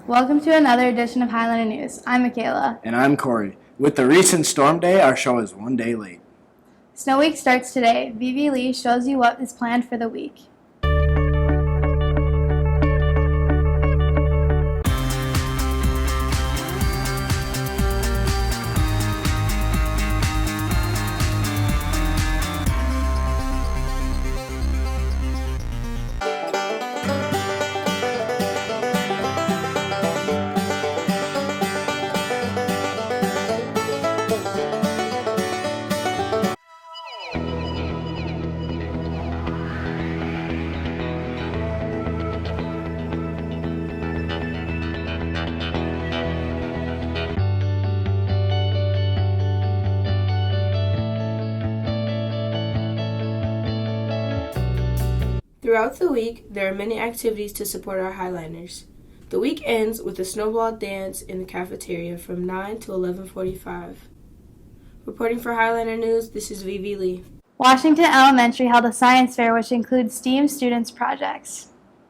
Welcome to another edition of Highlander News. I'm Michaela. And I'm Corey. With the recent storm day, our show is one day late. Snow Week starts today. Vivi Lee shows you what is planned for the week. Throughout the week, there are many activities to support our Highlanders. The week ends with a snowball dance in the cafeteria from 9 to 11:45. Reporting for Highlander News, this is Vivi Lee. Washington Elementary held a science fair which includes STEAM students' projects.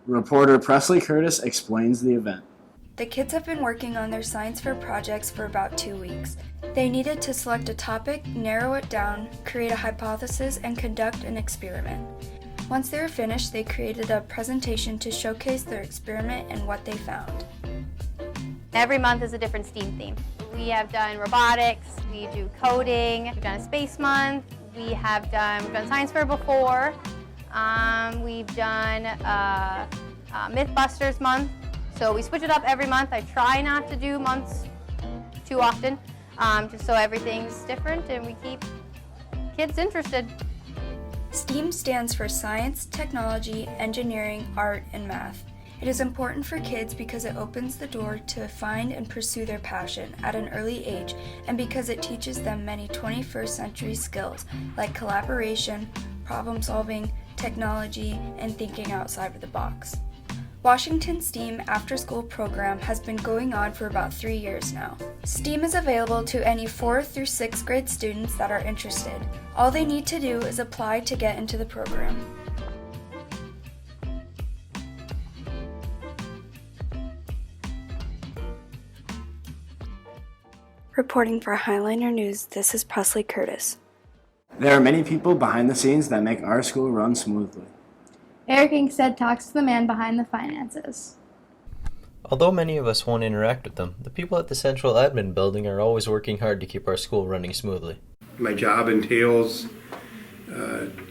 Reporter Presley Curtis explains the event. The kids have been working on their science fair projects for about 2 weeks. They needed to select a topic, narrow it down, create a hypothesis, and conduct an experiment. Once they were finished, they created a presentation to showcase their experiment and what they found. Every month is a different STEAM theme. We have done robotics, we do coding, we've done a space month, we've done science fair before, we've done Mythbusters month. So we switch it up every month. I try not to do months too often, just so everything's different and we keep kids interested. STEAM stands for science, technology, engineering, art, and math. It is important for kids because it opens the door to find and pursue their passion at an early age, and because it teaches them many 21st century skills like collaboration, problem solving, technology, and thinking outside of the box. Washington's STEAM after-school program has been going on for about 3 years now. STEAM is available to any 4th through 6th grade students that are interested. All they need to do is apply to get into the program. Reporting for Highlander News, this is Presley Curtis. There are many people behind the scenes that make our school run smoothly. Eric Inkstead talks to the man behind the finances. Although many of us won't interact with them, the people at the Central Admin Building are always working hard to keep our school running smoothly. My job entails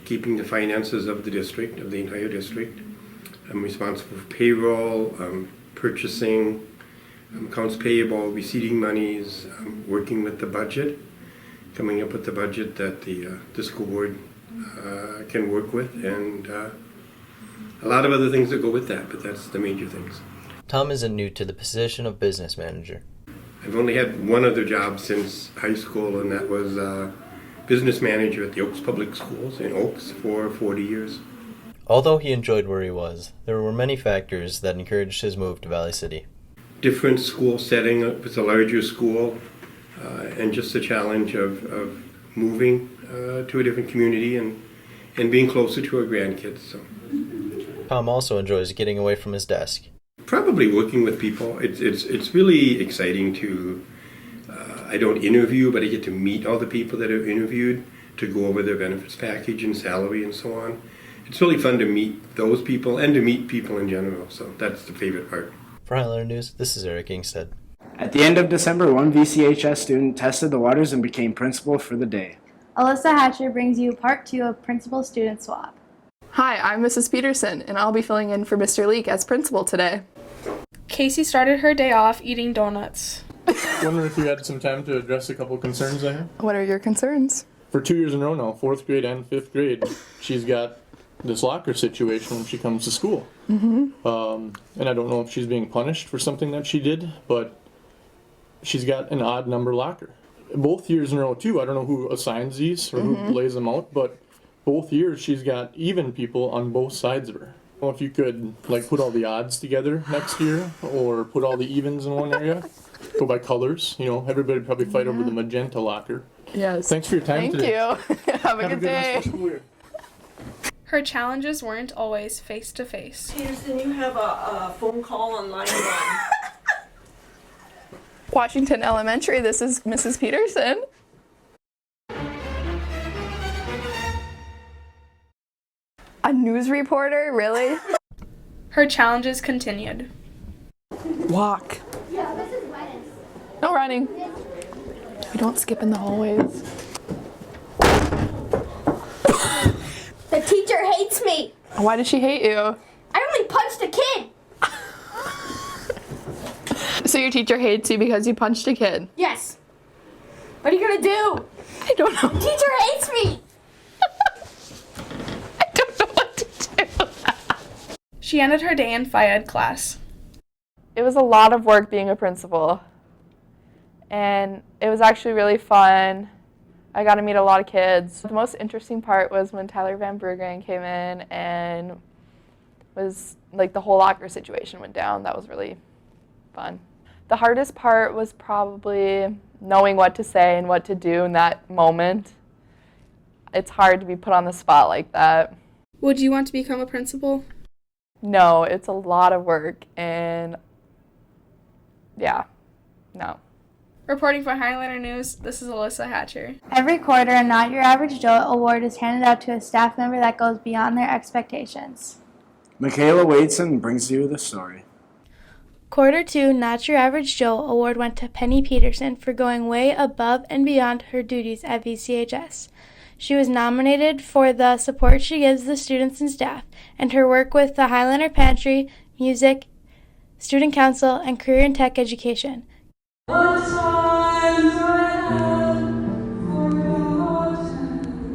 keeping the finances of the district, of the entire district. I'm responsible for payroll, purchasing, accounts payable, receiving monies, working with the budget, coming up with the budget that the school board can work with, and a lot of other things that go with that, but that's the major things. Tom isn't new to the position of business manager. I've only had one other job since high school, and that was business manager at the Oaks Public Schools in Oaks for 40 years. Although he enjoyed where he was, there were many factors that encouraged his move to Valley City. Different school setting with a larger school, and just the challenge of moving to a different community and being closer to our grandkids. So. Tom also enjoys getting away from his desk. Probably working with people. It's really exciting to, I don't interview, but I get to meet all the people that are interviewed to go over their benefits package and salary and so on. It's really fun to meet those people and to meet people in general, so that's the favorite part. For Highlander News, this is Eric Inkstead. At the end of December, one VCHS student tested the waters and became principal for the day. Alyssa Hatcher brings you part 2 of Principal-Student Swap. Hi, I'm Mrs. Peterson, and I'll be filling in for Mr. Leek as principal today. Casey started her day off eating donuts. Wondering if you had some time to address a couple concerns I have? What are your concerns? For 2 years in a row now, 4th grade and 5th grade, she's got this locker situation when she comes to school. Mm-hmm. And I don't know if she's being punished for something that she did, but she's got an odd number locker. Both years in a row, too. I don't know who assigns these or who lays them out, but both years she's got even people on both sides of her. Well, if you could put all the odds together next year, or put all the evens in one area, go by colors. Everybody probably fight over the magenta locker. Yes. Thanks for your time today. Thank you. Have a good day. Rest of the school year. Her challenges weren't always face-to-face. Peterson, you have a phone call on line 1. Washington Elementary, this is Mrs. Peterson. A news reporter, really? Her challenges continued. Walk. No running. We don't skip in the hallways. The teacher hates me. Why does she hate you? I only punched a kid. So your teacher hates you because you punched a kid? Yes. What are you gonna do? I don't know. Teacher hates me. I don't know what to do. She ended her day in Phy Ed class. It was a lot of work being a principal. And it was actually really fun. I got to meet a lot of kids. The most interesting part was when Tyler Van Bergen came in and was like the whole locker situation went down. That was really fun. The hardest part was probably knowing what to say and what to do in that moment. It's hard to be put on the spot like that. Would you want to become a principal? No, it's a lot of work and yeah, no. Reporting for Highlander News, this is Alyssa Hatcher. Every quarter, a Not Your Average Joe award is handed out to a staff member that goes beyond their expectations. Michaela Wadeson brings you the story. Quarter 2 Not Your Average Joe award went to Penny Peterson for going way above and beyond her duties at VCHS. She was nominated for the support she gives the students and staff and her work with the Highlander Pantry, music, student council, and career and tech education.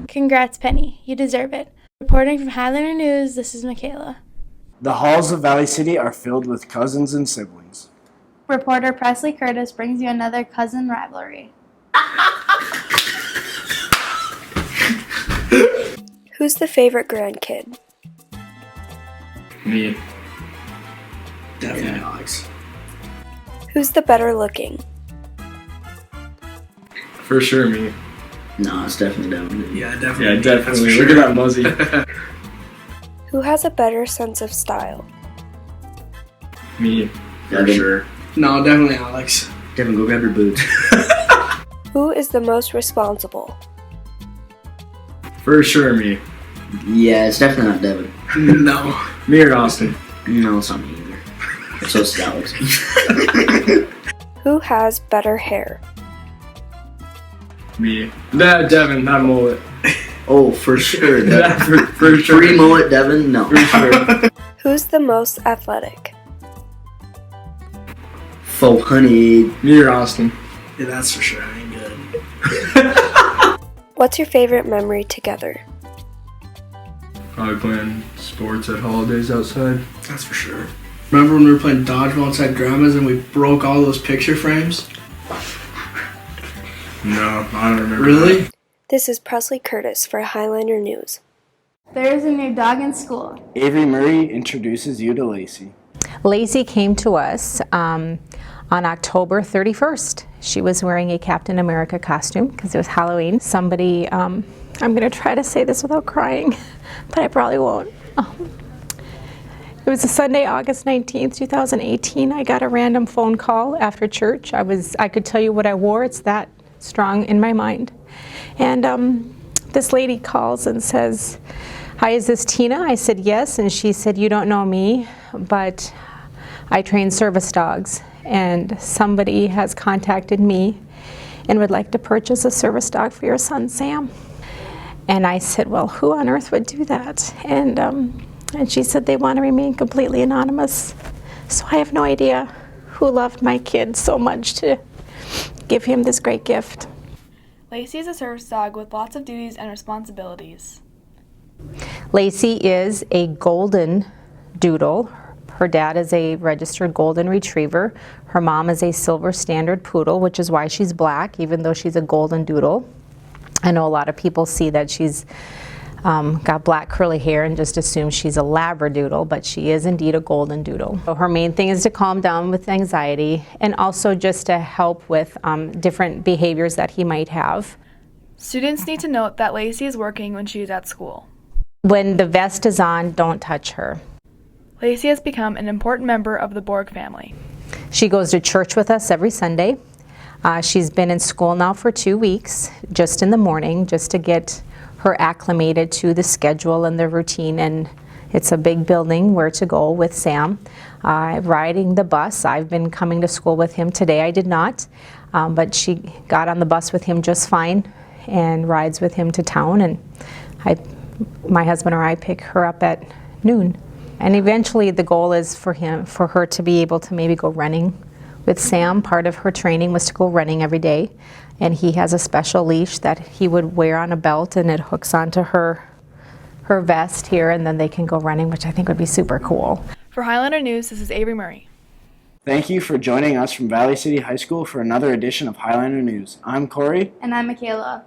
Congrats, Penny. You deserve it. Reporting from Highlander News, this is Michaela. The halls of Valley City are filled with cousins and siblings. Reporter Presley Curtis brings you another cousin rivalry. Who's the favorite grandkid? Me. Definitely Alex. Who's the better looking? For sure, me. No, it's definitely Devin. Yeah, definitely. Yeah, definitely. Sure. Look at that muzzy. Who has a better sense of style? Me. For sure. No, definitely Alex. Devin, go grab your boots. Who is the most responsible? For sure, me. Yeah, it's definitely not Devin. No. Me or Austin? No, it's not me either. So it's Alex. Who has better hair? Me. That Devin, not mullet. Oh, for sure. Devin. for sure. Free mullet, Devin? No. For sure. Who's the most athletic? 400. Me or Austin? Yeah, that's for sure. I ain't good. What's your favorite memory together? Probably playing sports at holidays outside. That's for sure. Remember when we were playing dodgeball outside Grandma's and we broke all those picture frames? No, I don't remember. Really? That. This is Presley Curtis for Highlander News. There is a new dog in school. Avery Murray introduces you to Lacey. Lacey came to us on October 31st. She was wearing a Captain America costume because it was Halloween. Somebody, I'm going to try to say this without crying, but I probably won't. It was a Sunday, August 19th, 2018. I got a random phone call after church. I could tell you what I wore. It's that strong in my mind. And this lady calls and says, "Hi, is this Tina?" I said, "Yes." And she said, "You don't know me, but I train service dogs. And somebody has contacted me and would like to purchase a service dog for your son, Sam." And I said, "Well, who on earth would do that?" And she said they want to remain completely anonymous. So I have no idea who loved my kid so much to give him this great gift. Lacey is a service dog with lots of duties and responsibilities. Lacey is a golden doodle. Her dad is a registered golden retriever. Her mom is a silver standard poodle, which is why she's black, even though she's a golden doodle. I know a lot of people see that she's got black curly hair and just assume she's a labradoodle, but she is indeed a golden doodle. So her main thing is to calm down with anxiety and also just to help with different behaviors that he might have. Students need to note that Lacey is working when she is at school. When the vest is on, don't touch her. Lacey has become an important member of the Borg family. She goes to church with us every Sunday. She's been in school now for 2 weeks, just in the morning, just to get her acclimated to the schedule and the routine. And it's a big building where to go with Sam. Riding the bus, I've been coming to school with him. Today I did not, but she got on the bus with him just fine and rides with him to town. And my husband or I pick her up at noon. And eventually the goal is for her to be able to maybe go running with Sam. Part of her training was to go running every day, and he has a special leash that he would wear on a belt, and it hooks onto her vest here, and then they can go running, which I think would be super cool. For Highlander News, this is Avery Murray. Thank you for joining us from Valley City High School for another edition of Highlander News. I'm Corey. And I'm Michaela.